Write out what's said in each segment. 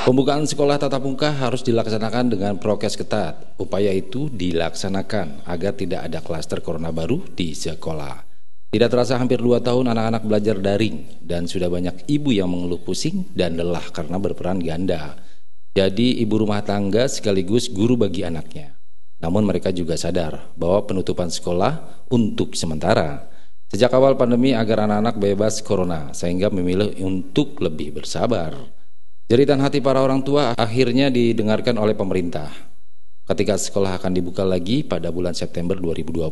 Pembukaan sekolah tatap muka harus dilaksanakan dengan prokes ketat. Upaya itu dilaksanakan agar tidak ada klaster corona baru di sekolah. Tidak terasa hampir 2 tahun anak-anak belajar daring dan sudah banyak ibu yang mengeluh pusing dan lelah karena berperan ganda. Jadi ibu rumah tangga sekaligus guru bagi anaknya. Namun mereka juga sadar bahwa penutupan sekolah untuk sementara. Sejak awal pandemi agar anak-anak bebas corona sehingga memilih untuk lebih bersabar. Jeritan hati para orang tua akhirnya didengarkan oleh pemerintah. Ketika sekolah akan dibuka lagi pada bulan September 2021,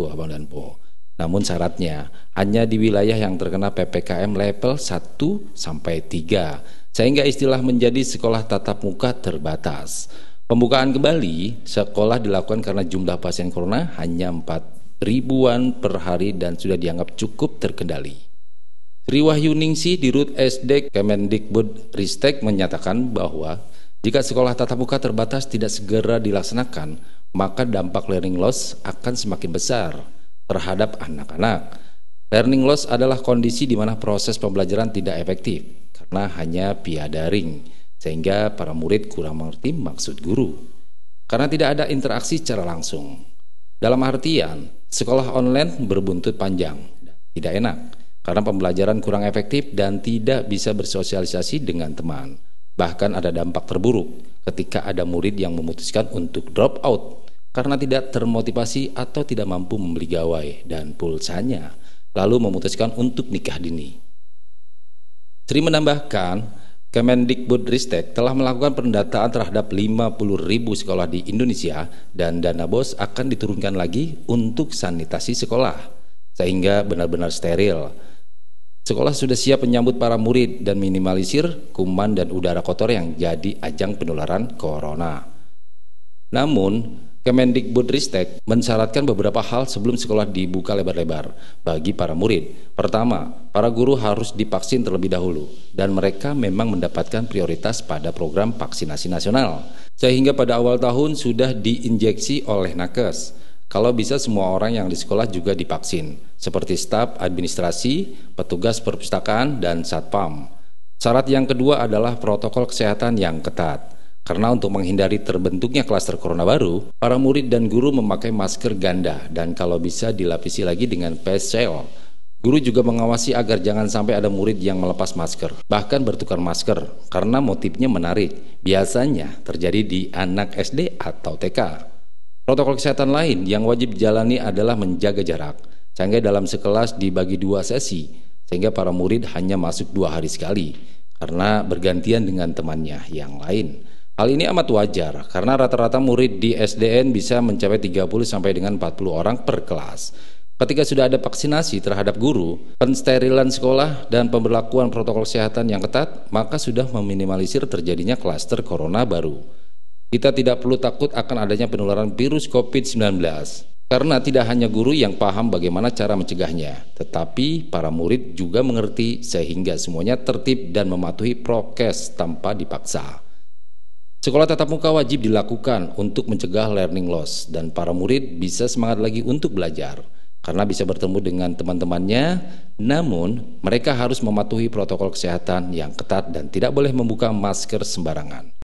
Abang dan Po. Namun syaratnya hanya di wilayah yang terkena PPKM level 1 sampai 3, sehingga istilah menjadi sekolah tatap muka terbatas. Pembukaan kembali sekolah dilakukan karena jumlah pasien corona hanya 4 ribuan per hari dan sudah dianggap cukup terkendali. Sri Wahyuningsi Dirut SD Kemendikbudristek menyatakan bahwa jika sekolah tatap muka terbatas tidak segera dilaksanakan, maka dampak learning loss akan semakin besar terhadap anak-anak. Learning loss adalah kondisi di mana proses pembelajaran tidak efektif karena hanya via daring, sehingga para murid kurang mengerti maksud guru. Karena tidak ada interaksi secara langsung. Dalam artian, sekolah online berbuntut panjang dan tidak enak. Karena pembelajaran kurang efektif dan tidak bisa bersosialisasi dengan teman. Bahkan ada dampak terburuk ketika ada murid yang memutuskan untuk drop out karena tidak termotivasi atau tidak mampu membeli gawai dan pulsanya, lalu memutuskan untuk nikah dini. Sri menambahkan, Kemendikbudristek telah melakukan pendataan terhadap 50.000 sekolah di Indonesia dan dana BOS akan diturunkan lagi untuk sanitasi sekolah sehingga benar-benar steril. Sekolah sudah siap menyambut para murid dan minimalisir kuman dan udara kotor yang jadi ajang penularan corona. Namun, Kemendikbudristek mensyaratkan beberapa hal sebelum sekolah dibuka lebar-lebar bagi para murid. Pertama, para guru harus divaksin terlebih dahulu dan mereka memang mendapatkan prioritas pada program vaksinasi nasional. Sehingga pada awal tahun sudah diinjeksi oleh Nakes. Kalau bisa semua orang yang di sekolah juga divaksin, seperti staf administrasi, petugas perpustakaan, dan satpam. Syarat yang kedua adalah protokol kesehatan yang ketat. Karena untuk menghindari terbentuknya klaster corona baru, para murid dan guru memakai masker ganda dan kalau bisa dilapisi lagi dengan face shield. Guru juga mengawasi agar jangan sampai ada murid yang melepas masker, bahkan bertukar masker, karena motifnya menarik. Biasanya terjadi di anak SD atau TK. Protokol kesehatan lain yang wajib dijalani adalah menjaga jarak, sehingga dalam sekelas dibagi 2 sesi, sehingga para murid hanya masuk 2 hari sekali, karena bergantian dengan temannya yang lain. Hal ini amat wajar, karena rata-rata murid di SDN bisa mencapai 30 sampai dengan 40 orang per kelas. Ketika sudah ada vaksinasi terhadap guru, pensterilan sekolah, dan pemberlakuan protokol kesehatan yang ketat, maka sudah meminimalisir terjadinya klaster corona baru. Kita tidak perlu takut akan adanya penularan virus COVID-19, karena tidak hanya guru yang paham bagaimana cara mencegahnya, tetapi para murid juga mengerti sehingga semuanya tertib dan mematuhi prokes tanpa dipaksa. Sekolah tatap muka wajib dilakukan untuk mencegah learning loss dan para murid bisa semangat lagi untuk belajar, karena bisa bertemu dengan teman-temannya, namun mereka harus mematuhi protokol kesehatan yang ketat dan tidak boleh membuka masker sembarangan.